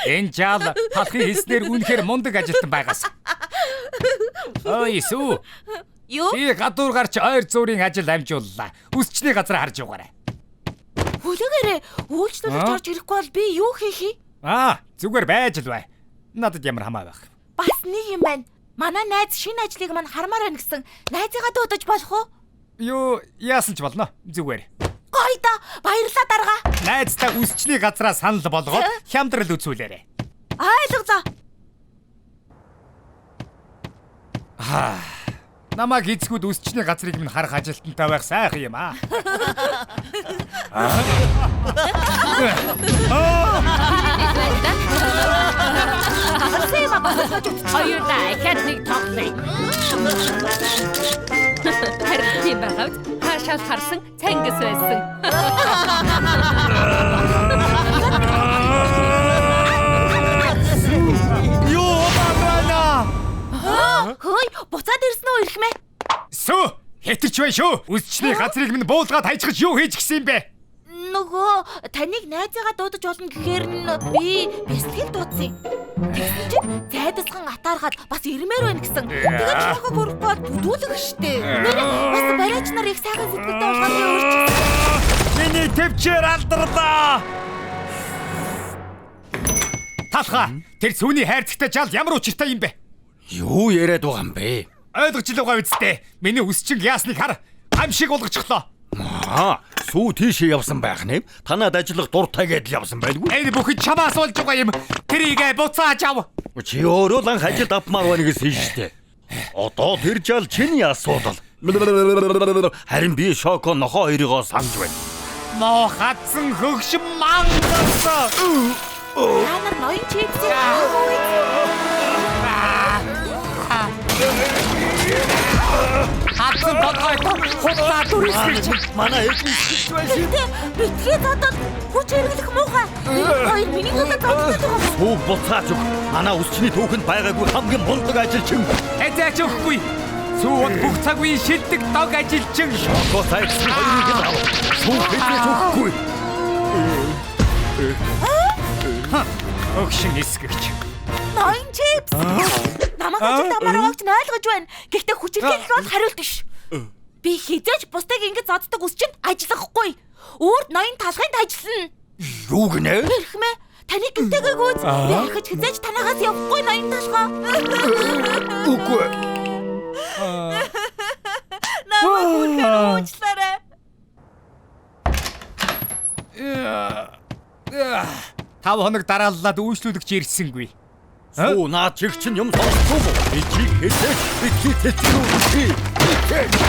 Энэ жаал талхын хийснээр үнэхээр мундаг ажилтан байгаас. Ой сүү. Юу? Би гадуур гарч ойр зуурын ажил амжууллаа. Үсчний газар харж яваарай. Хүлээгээрээ үйлчлүүлж орж ирэхгүй бол би юу хийх юм? Зүгээр байж л бай. Надад ямар хамаа байх. Бас нэг юм байна. Манай найз шинэ ажлыг мань хармаар байна гэсэн. Найзыгаа дуудаж болох уу? Юу яасан ч болно. Зүгээр. Гоё да. Баярлалаа дарга. Найздаа үсчний газраа санал болгоод хямдрал үзүүлээрэй. Ойлголоо. Намайг эзгүүд үсчний газрыг минь харах ажилтнтай байх сайхан юм аа. Хоёулаа ихэд нэг тоглоё. Харин тийм байгаад хаашаа харсан цангас байсан. Юу баана? Хөөе, буцаад ирсэн үү ирэх мэ? Сүү, хэтэрч бай шүү. Үсчний газрыг минь буулгаад хайчгаж юу хийж гисэн юм бэ? Нөгөө таныг найзыгаа дуудаж болно гэхээр нь би бэлтгэл дуудсан. Тэгсэн чинь зайдасхан атаархаад бас ирмээр байна гэсэн. Тэгээд чухал бүрбод бүдүүлэг штэ. Бас бариач нар их сайхан сэтгэлтэй болгоод өөрчлөсөн. Миний төвчээр алдарлаа. Талха, тэр сүүний хайрцагтай жаал ямар учиртай юм бэ? Юу яриад байгаа юм бэ? Ойлгож л байгаа үсттэй. Миний үсчин яасныг хар. Амшиг болгочихлоо. Сүү тийшээ явсан байх нэм. Танад ажиллах дуртай гэдэл явсан байлгүй. Энэ бүхэн чамаас болж байгаа юм. Тэрийг буцааж ав. Чи өөрөө л анх ажилд авмаар байна гэсэн штэ. Одоо тэр жал чиний асуудал. Харин би Шоко нохоо хоёрыгоо санаж байна. Ноо хатсан хөгшин мангас. Та нар ноён чипсээ хатсан бодгой хутлаа дүрсгэж. Манай эднийс байсан. битгээ задаад хүч хэрэглэх муухай. Хоёр миний төлөө зодтолтой байгаа. Сүүг буцааж өг. Манай үсчний түүхэнд байгаагүй хамгийн мундаг ажилчин. Эзэж өгөхгүй. Сүүг бүх цаг үеийн шилдэг дог ажилчин. Шоко сайдсан хоёрыг л ав. Сүүг хэзээ өгөхгүй. Өгшин эсгэгч. Ноён чипс. Намайг ажилд авмаар байгааг ч ойлгож байна. Гэхдээ хүч хэрэглэх бол хариулт биш. Би хизээж бусдыг ингэж зоддог үс чинь ажиллахгүй. Өөрт ноён талханд ажиллана. Юу гинэ? Хэрхмээ таны гинтэйг үз. Би ахиж хизээж танаагаас явахгүй ноён талхаа. Үгүй. Намайг уучлаарай. 5 хоног дарааллаад үйлчлүүлэгч ирсэнгүй. Сүү наа чих чин юм сонсохгүй юу? Би чих хэлээ. Би хэлчихв.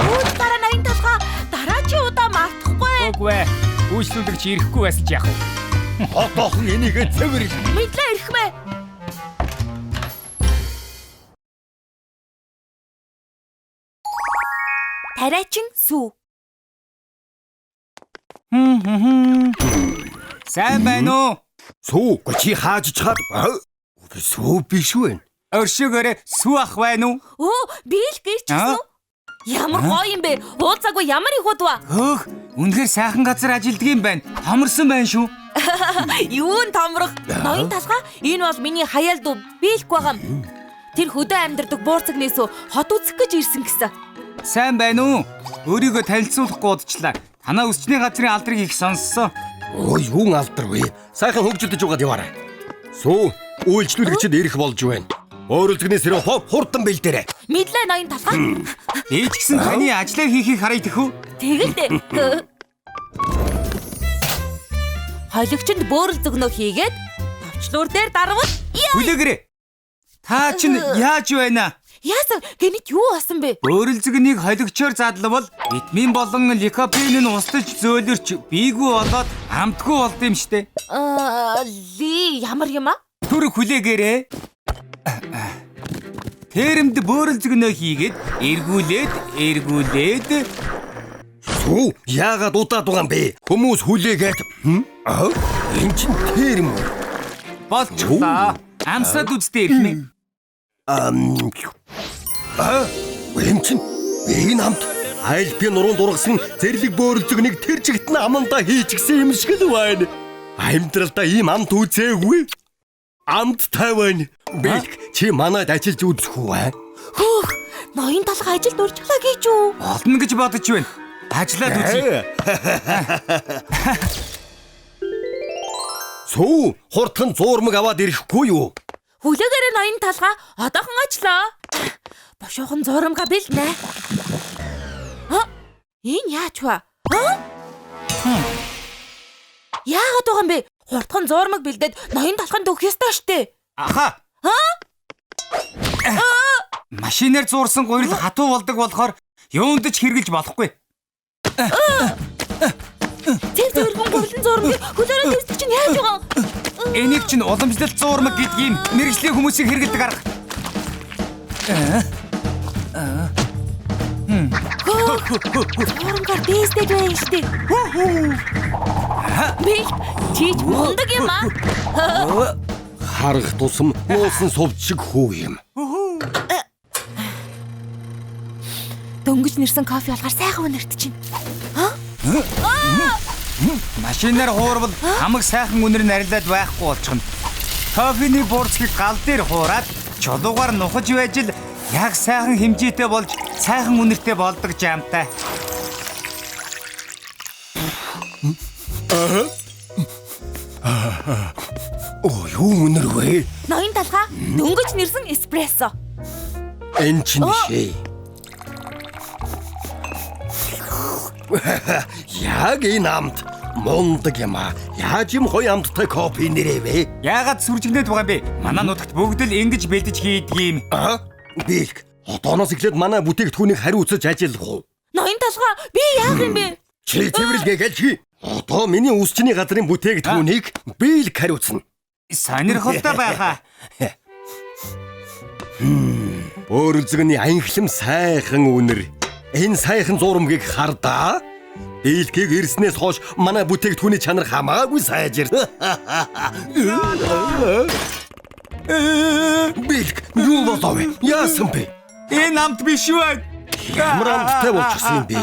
Ууч дараа ноён талхаа дараа чи удаа мартахгүй. Үгүй ээ. Үйлчлүүлэгч ирэхгүй байсан ч яах вэ? Хотоохон энийг цэвэр. Мэдлээ ирхмээ. Тариачин сүү. Сайн байна уу? Сүү чи хааж чад. Сүү биш үү? Өршөөгөөрэ сүү ах байна уу? Оо, би л гэрчсэн үү? Ямар гоё юм бэ? Уулзаагүй ямар их удаа. Хөөх, үнэхээр сайхан газар ажилддаг юм байна. Томорсон байна шүү. Юун томрох? Ноён талхаа энэ бол миний хаяал дүү. Бийлэх байгаа юм. Тэр хөдөө амьдардаг буурцагнээс хот үзэх гэж ирсэн гэсэн. Сайн байна уу? Өөрийгөө танилцуулахгүй удчлаа. Танаа өсчний газрын алдрыг их сонссон. Ой, юун алдар вэ? Сайхан хөгжөлдөж байгаад яваарай. Сүү, үйлчлүүлэгчид ирэх болж байна. Өөрөлдгнээс ирээ хурдан бэлдээрэй. Мэдлээ ноён талхаа. Ээж гисэн таны ажлаа хийхийг харъя тэхүү. Тэгэлдэ. Хойлагчинд бөөрөл зөгнөө хийгээд товчлуур дээр дарвал Хүлээгээрэй. Та чинь яаж байна? яасан гэнэт юу басан бэ? Өөрөлцөгнийг холигчоор задлавал витамин болон ликопен нь устж зөөлөрч бийгүй болоод амтгүй болд юм штэ. Ли ямар юм аа? Түр хүлээгээрэй. Тэрэмд бөөрөлцөгнөө хийгээд эргүүлээд Сүү, яагаад удаад байгаа юм бэ? Хүмүүс хүлээгээд. Энэ чинь тэр юм уу? болчихлоо. Амсаад үзтээ ирхмээ. Энэ чинь би намт айл би нуруунд ургасан зэрлэг бөөрөлцөгнийг тэр чигт нь амандаа хийчихсэн юм шиг л байна. Амьдралдаа ийм амт үзээгүй. Амт таван. Бэлг чи манайд ажиллаж үзэх үү? Хөөх, ноён талхаа ажилд урьжлаа гэж үү? Олно гэж бодож байна. Ажиллаад үзье. Сүү, хурдхан зуурмаг аваад ирэхгүй юу? Хүлээгээрээ ноён талхаа одоохон ажиллаа. Бошоохон зурамга бэлнэ. Энэ яач вэ? Яагаад байгаа юм бэ? Хурдхан зуурмаг бэлдээд ноён талханд өгөх ёстой штэ. Аха. Машинаар зуурсан гурил хатуу болдог болохоор юунд ч хэрглэж болохгүй. Тэр зөвхөн гурилан зуурмаг хөлөөрөө дэвсдэг чинь яаж байгаа? Энийг чинь уламжлалт зуурмаг гэдгийг мэрэгжлийн хүмүүсийг хэргэлдэг арга. Зуурмгаар дэвсдэг байх штэ. Би чич мундаг юм аа. Харах тусам нуусан сувд шиг хүү юм. Дөнгөж нэрсэн кофе болохоор сайхан үнэрт чинь. Машинаар хуурвал хамаг сайхан үнэр нарилаад байхгүй болчихно. Кофений бурцгийг гал дээр хуураад чулуугаар нухаж байж л яг сайхан хэмжээтэй болж сайхан үнэртэй болдог жамтай. Оо, юу үнэр вэ? Ноён талхаа дөнгөж нэрсэн эспрессо. Энэ чинь шээ. Яг энэ амт мундаг юм аа. Яаж юм гоё амттай кофе нэрээвэ? Яагаад сүржигнээд байгаа юм бэ? Манай нутагт бүгд л ингэж бэлдэж хийдэг юм. Бэлг. Одооноос эхлээд манай бүтээгдэхүүнийг хариуцаж ажиллах уу? Ноён талхаа би яах юм бэ? Чи цэвэрлэгээ гэлж хий. Одоо миний үсчний газрын бүтээгдэхүүнийг би л хариуцна. Сонирхолтой байхаа. Өөрөлцөгний аянхлам сайхан үнэр. Энэ сайхан зурамгийг хардаа. Бийлгийг ирснээс хойш манай бүтээгдэхүүний чанар хамаагүй сайжир. Билг, юу болов вэ? Яасан бэ? Энэ амт биш үү? Ямар амттай болчихсон юм бэ?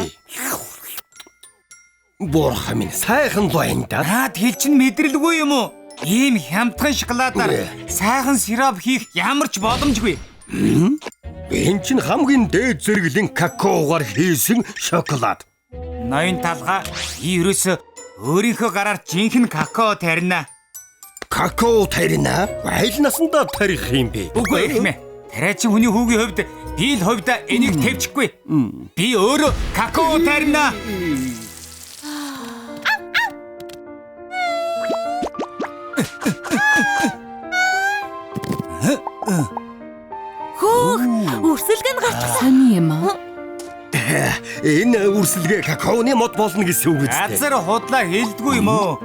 Борхон минь сайхан байна да. Наад хэл чинь мэдрэлгүй юм уу? Ийм хямдхан шоколадаар сайхан сироп хийх ямар ч боломжгүй. Энэ чинь хамгийн дээд зэрэглэн какаогоор хийсэн шоколад. Ноён талхаа ерөөсө Өөрийнхөө гараар жинхэнэ какао тарина. Какао тарина. Айл насандаа тарих юм бэ? Үгүй эрхмээ. Тариачин хүний хүүгийн хувьд би л хувьда энийг тавьчихгүй. Би өөрөө какао тарина. Үрсэлгэн гарчихсан. Сони юм аа. Энэ үрсэлгээ какаоны мод болно гэсэн үг үстэй. Газар худлаа хэлдэггүй юм уу?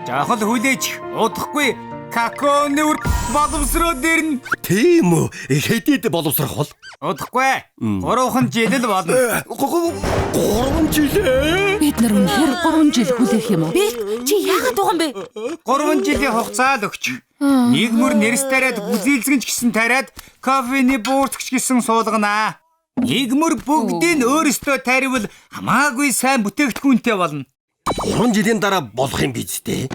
Жахал хүлээж удахгүй какаоны үр боловсроо дэрнэ. Тийм үү? Хэдийд боловсрох бол? Удахгүй. 3 жил л болно. 3 жил. Бид нар үнэхээр 3 жил хүлээх юм уу? Чи яагаад байгаа юм бэ? 3 жилийн хугацаа л өгч. Нэг мөр нэрс тариад гүзээлзгэнч гисэн тариад кофений бууртгч гисэн суулганаа. Нэг мөр бүгдийг өөрөөсөө таривал хамаагүй сайн бүтээгдэхүүнтэй болно. 3 жилийн дараа болох юм биз дээ.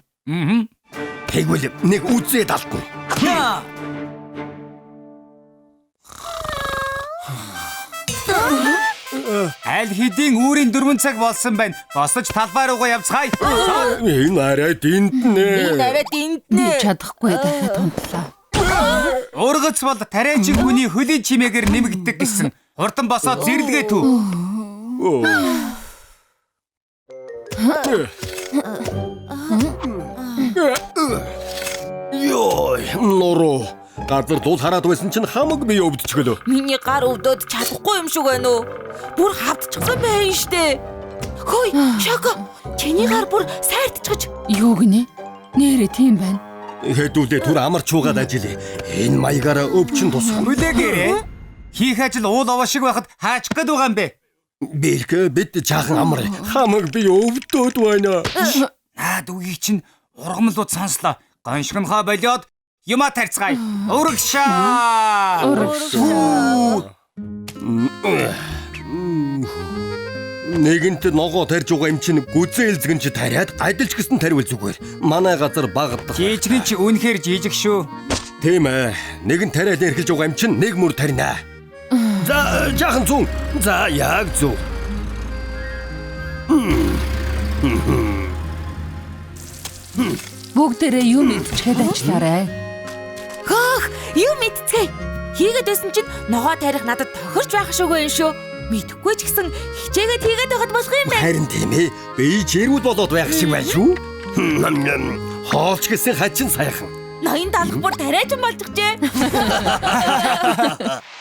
Тэгвэл нэг үзээд алдна. Аль хэдийн үүрийн 4 цаг болсон байна. Босож талбай руугаа явцгаая. Энэ арай динтнэ. Нараад энднэ. Чадахгүй дахиад тунтлаа. Ургац бол тариачин хүний хөлийн чимээгээр нэмэгддэг гэсэн. Хурдан босоод зэрлэгээ төв. Йой, нуруу. Газар дул хараад байсан чинь хамаг бие өвдчихлөө. Миний гар өвдөд чадахгүй юм шиг байна уу? Бүр хавдчихсан байна штэ. Хөөе, Шоко. Чиний гар бүр сайртчихж. Юу гинэ? Нэрээ тийм байна. Хэдүүлээ түр амарч угаад ажиллая. Энэ маягаараа өвчин тусах. Хүлээгээрээ. Хийх ажил уул овоо шиг байхад хаачих гээд байгаа юм бэ? Бэлгэ бид жаахан амар хамаг бие өвдөд байна. Наад үгийг чинь ургамлууд сонслоо. Гоншгонхоо болиод юма тарцгаая. Урагшаа. Нэгэнт ногоо тарж байгаа юм чинь гүзээлзгэн чи тариад адилж гисэн таривал зүгээр. Манай газар багтдаг. Жижигэн чи үнэхээр жижиг шүү. Тийм ээ. Нэгэн тариад эрхэлж байгаа юм чинь нэг мөр тарина. За жаахан зүүн. За яг зөв. Бүгдээрээ юу мэдчихэд ажиллаарай. Хөөх, юу мэдцгээе. Хийгээд байсан чинь ногоо тарих надад тохирч байх шүүгүй юм шүү. Мэдхгүй ч гэсэн хичээгээд хийгээд байхад болох юм байна. Харин тийм ээ. Би чиргүүд болоод байх шиг байна шүү. Хоолч гэсэн хачин сайхан. Ноён талх бүр тариачин болчихжээ.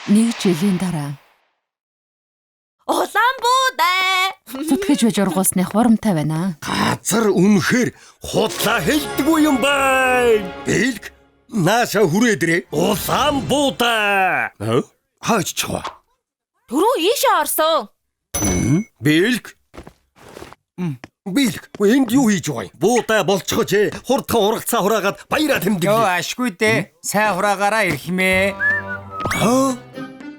1 жилийн дараа Улаанбуудаа. зүтгэж байж ургуулсны хурамтай байна. Газар үнэхээр худлаа хэлдэггүй юм байна. Бэлг нааша хүрээдрээ. Улаанбуудаа. Хаач чаа. Түрүү ийшээ орсон. Бэлг. Бэлг, энд юу хийж байгаа юм? Буудаа болцохож хурдхан урагцаа хураагаад баяраа тэмдэг. Йоо ашгүй дээ. Сайн хураагаараа ирхмээ.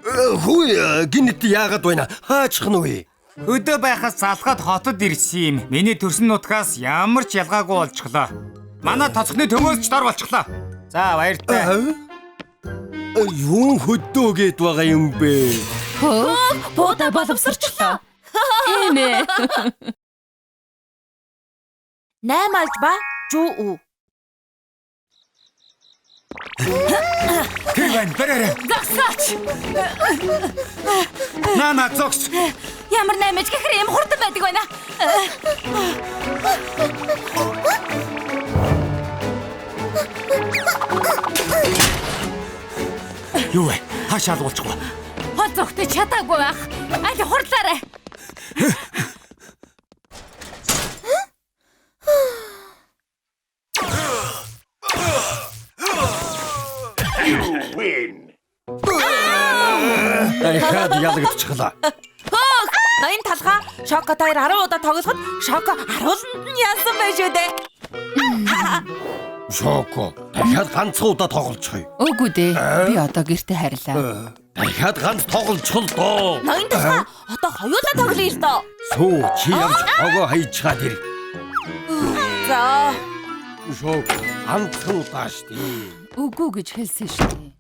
Хөөе, гинэт яагаад байна? Хаачих нь вэ? Өдөө байхаас залхаад хотод ирсэн юм. Миний төрсөн нутгаас ямар ч ялгаагүй болчихлоо. Манай тоцохны төмөөс ч дор болчихлоо. За баяртай. Юун хөдөөгээд байгаа юм бэ? Буудаа боловсрчлоо. Тийм ээ. 8 алж ба жүү. Кэвэн бэрэрэ. Загсаач. Нана зогс. Ямар наймаж гэхээр юм хурдан байдаг байна. Юу вэ? Хаашаа луулчихгүй. Хол зогтөж чадаагүй байх. Аль хурлаарай. Хаад ялагдчихлаа. Хөөх! Ноён талхаа Шоко таяр 10 удаа тоглоход Шоко харууланд нь яасан байх шүү дээ. Шоко. Дахиад ганцхан удаа тоглолцгоё. Үгүй дээ. Би одоо гэртээ харилаа. Дахиад ганц тоглолцох л доо. Ноён талхаа одоо хоёулаа тоглоё л доо. Сүү чи явж огоо хайчаад ир. За. Шоко, ганцхан удаа штий. Үгүй гэж хэлсэн шүү дээ.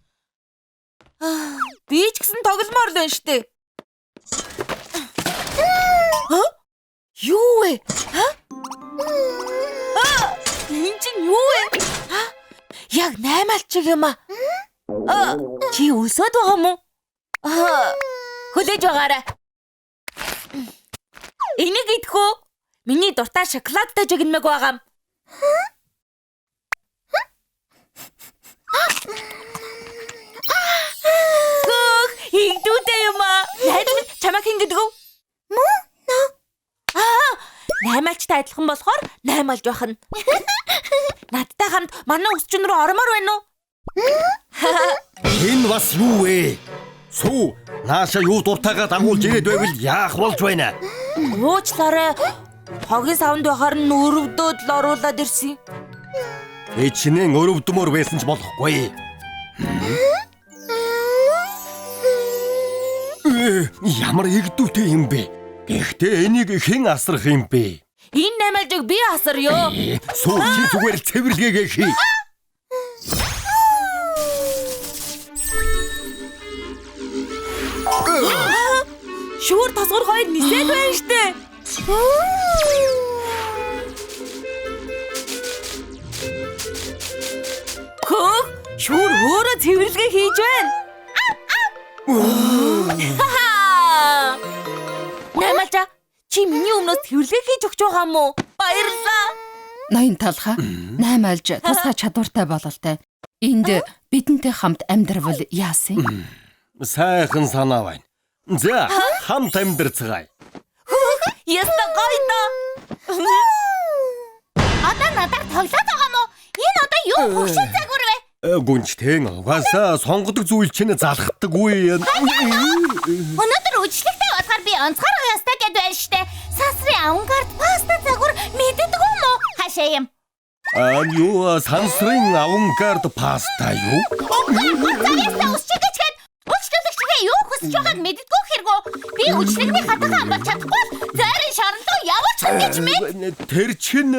Би ч гэсэн тогломоор л байна штэ. Юу вэ? Энэ чинь юу вэ? Яг 8 алчиг юм аа. Чи өсөд байгаа юм уу? Хүлээж байгаарай. Энийг идэхүү? Миний дуртай шоколадтай жигнэмэг байгаа юм. Игдүүтэй юм аа. Найдвар чамайг хин гэдэг үү? Мөн. 8 алчтай адилхан болохоор 8 алж байх нь. Надтай хамт манай өсчин рүү ормоор байна уу? Энэ бас юу вэ? Сүү, нааша юу дуртайгаа дагуулж ирээд байвал яах болж байна? Уучлаарай. Хогийн савнд байхаар нь өрөвдөөд л оруулаад ирсэн. Эчнэн өрөвдмөр байсан ч болохгүй. Ямар игдүүтэй юм бэ? Гэхдээ энийг хэн асрах юм бэ? Энэ 8 алжиг би асарё. Сүү чи зүгээр л цэвэрлэгээ хий. Шүүр тосгор хоёр нисээд байна штэ. Хөө, шүүр өөрөө цэвэрлэгээ хийж байна. Наймалжа, чи миний өмнөөс цэвэрлэгээ хийж өгч байгаа юм уу? Баярлалаа. Ноён талха 8 алж тусгай чадвартай бололтой. Энд бидэнтэй хамт амьдрал яасан? Сайхан санаа байна. За, хамт амьдрцгаая. Яста гойдо. Одоо надаар тоглоод байгаа юм уу? Энэ одоо юу хөгшин загвар вэ? Гүнчтэн угаасаа сонгодог зүйл чинь залхдаггүй. Өнөөдөр үжлэгтэй болохоор би онцгой ястай гэд байна штэ. Сансрын авангард паста загвар мэддэг юм уу? Хашаа юм. Юу сансрын авангард паста юу? Цагаасаа өсчих гэж хэд үйлчлүүлэгчгээ юу хүсэж байгааг мэддэггүй хэрэггүй. Би үйлчлэгний хатахан амбал чадахгүй. Зайрын шорон руу явуулж гэж мэд. Тэр чинь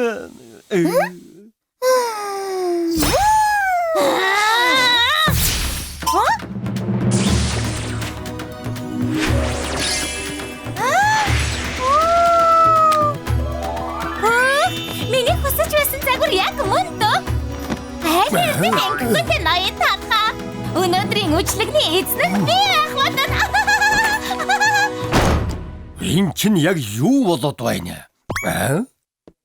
Миний хүсэж байсан загвар яг мөн дөө. Хайрын ангитай ноён таха. Өнөөдрийн үйлчлэгний эзэн нь би ах болно. энэ чинь яг юу болоод байна?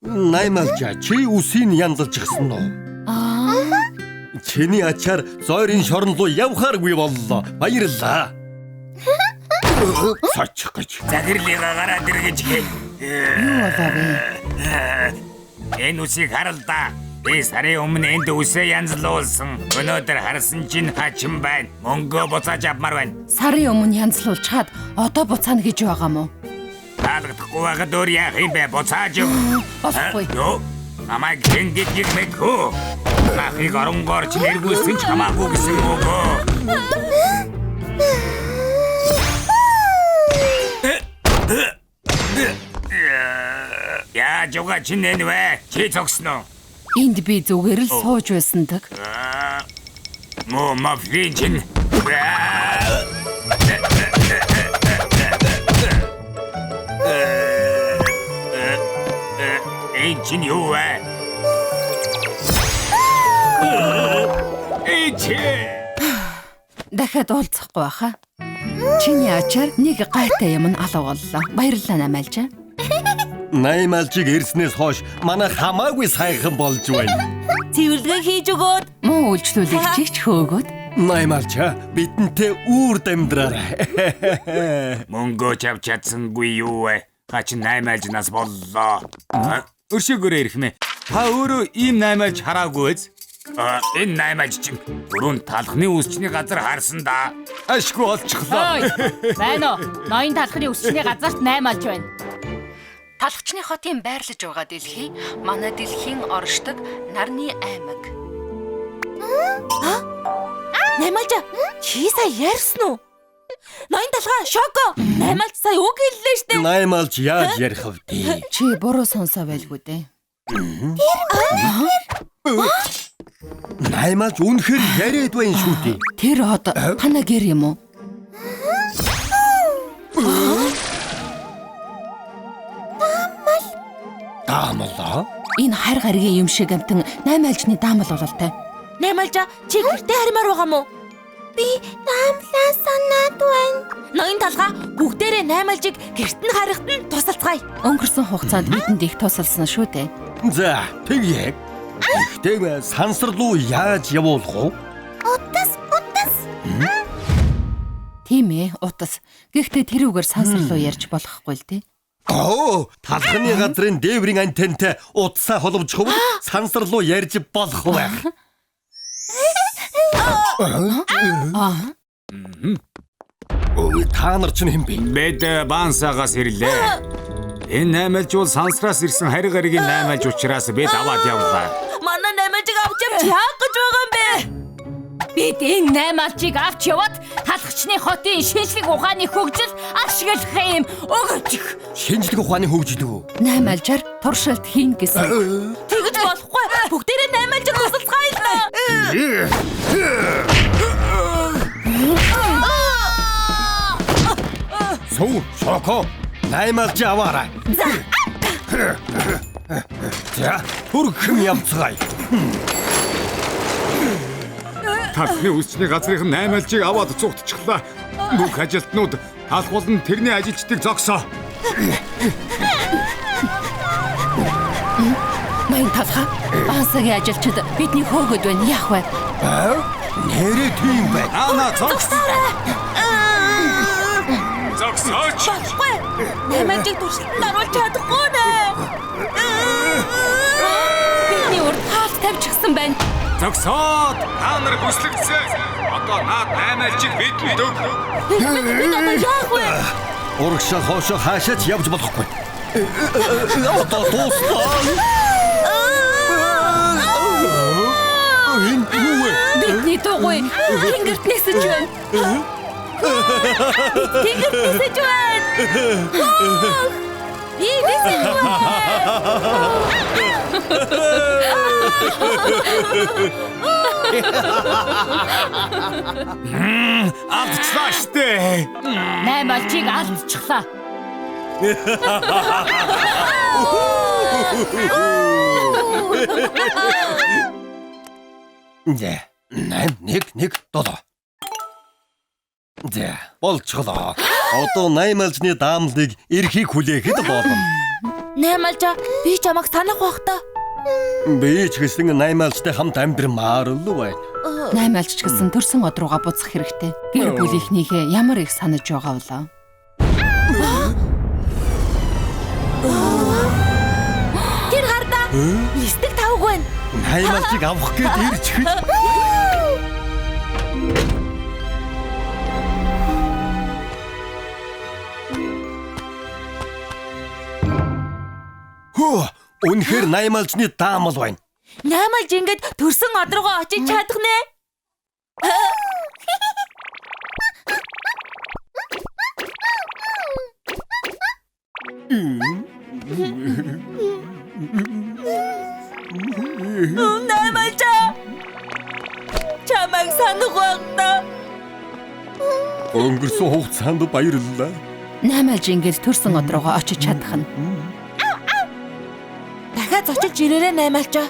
Наймалжа чи үсийг янзалж гисэн үү? Чиний ачаар зойрын шорон руу явхааргүй боллоо. Баярлалаа. Сачих гэж. Захирлыг гараад иргэж гээ. Юу болов вэ? Энэ үсийг харал да. Би сарын өмнө энд үсээ янзлуулсан. Өнөөдөр харсан чинь хачин байна. Мөнгө буцааж авмаар байна. Сарын өмнө янзлуулж чад одоо буцаана гэж байгаа мó? Таалагдахгүй байгаад өөр яах юм бэ? Буцааж өг. Болохгүй. Юу? Намайг тэнгид мэгхүү. Нахыг оронгоор ч нэргүүлсэн ч хамаагүй гэсэн үг. Яаж угаа чи нэнвэ? Чи цогсноо? Энд би зүгээр л сууж байсандаг. Мо мафлин чин. Энд чин юу вэ? Дахиад уулзахгүй баха. Чиний ачаар нэг гайтай юм нь алга боллоо. Баярлалаа Наймалжа. Наймалжиг ирснээс хойш манай хамаагүй сайхан болж байна. Цэвэрлэгээ хийж өгөөд. Мөн үйлчлүүлэгчийг ч хөөгөөд. Наймалжа бидэнтэй үүрд амьдраарай. Мөнгө чав чадсангүй юу вэ? Хачин наймаалж нас боллоо. Өршөөгөөрөө ирэх мэ. Та өөрөө ийм наймаалж хараагүй биз? Энэ наймаалж чинь дөрөв талхны үсчний газар харсан да. Ашгүй олчихлоо. Байна уу? Ноён талхны өсчний газарт 8 алж байна. Талхчны хотын байрлаж байгаа дэлхий манай дэлхийн оршдог нарны аймаг. Наймалжа, чи сая ярьсан уу? Ноён талхаа шоко. Наймалж сая үг хэллээ штэ. Наймалж яаж ярих вэ? Чи буруу сонсоо байлгүй дээ. Наймалж үнэхээр яриад байна шүү дээ. Тэр одоо танаа гэр юм уу? Таамлаа. Энэ харь гаригийн юм шиг амтан 8 альжны даамал бололтой. Наймалжаа чи гэртээ харимаар байгаа мó? Би даамлаа санаад байна. Ноён талгаа бүгдээрээ наймалжиг гэрт нь харихад нь тусалцгаая. Өнгөрсөн хугацаанд бидэнд их тусалсан шүү дээ. За, тэгье. Тэгвэл сансар руу яаж явуулах вэ? Утас. Тийм ээ, утас. Гэхдээ тэр үгээр сансар руу ярьж болохгүй л дээ. Оо, талхны газрын дээврийн антентай утсаа холбож хөвд сансар руу ярьж болох байх. Өө, та нар ч юм бэ? Бид бансагаас ирлээ. Энэ наймалжуул сансраас ирсэн харь гаригийн наймалж учраас бид аваад явлаа. Манай наймалжиг авч явж яах гэж байгаа юм бэ? Бид энэ 8 алжийг авч яваад талхчны хотын шинжлэх ухааны хөгжил ашиглах юм өгөөч. Шинжлэх ухааны хөгжил үү? 8 альжаар туршилт хийн гэсэн. Тэгж болохгүй. Бүгдээрээ наймалжиг тусалцгаая л да. Сүү, Шоко. Наймалж аваарай. За, хөргөн явцгаая. Талхны үсчний газрын наймалжийг аваад цугтчихлаа. Бүх ажилтнууд алх болон тэрний ажилчдыг зогсоо. Ноён талхаа бансагийн ажилчид бидний хөөгд байна. Яах вэ? Нэрээ тийм бай. Ана зогсоорой. Зогсооч. Болохгүй. Наймалжиг туршилтанд оруулж чадахгүй нэ. Бидний урд хаалт тавьчихсан байна. Зогсоод та нар хүслэгцээ. Одоо наад наймалжийг бидэнд өг. Бид одоо яах вэ? Урагшаа хоошоо хаашаач явж болохгүй. Одоо дуустал. Энэ юу вэ? Бидний дугуй тэнгэрт нисэж байна. Тэнгэр нисэж байна. Би нисэж байна. Алдчихлаа штэ. 8 алжийг алдчихлаа. За, 1 7. За, болчихлоо. Одоо 8 альжны даамлыг эрхийг хүлээхэд болно. Наймалжаа би чамайг санах бах та. Би ч гэсэн 8 альжтай хамт амьдрмаар л байна. 8 альч гэсэн төрсөн од руугаа буцах хэрэгтэй. Гэр бүлийнхнийхээ ямар их санаж байгаа вэ? Тэр хардаа. Листик тавг байна. 8 альжийг авах гээд ирж хэл. Хөө, үнэхээр 8 альжны даамал байна. Наймалж ингэж төрсөн од руугаа очиж чадах нэ. Наймалжаа. Чамайг санах бах та. Өнгөрсөн хугацаанд баярлалаа. 8 альж ингээд төрсөн од руугаа очиж чадах нь. Дахиад зочилж ирээрээ наймалжаа.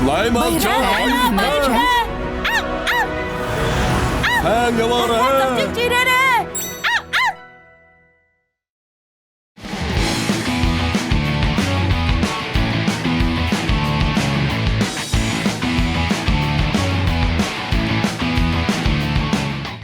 Наймалжаа. Хангавара. Зочилж ирээрээ.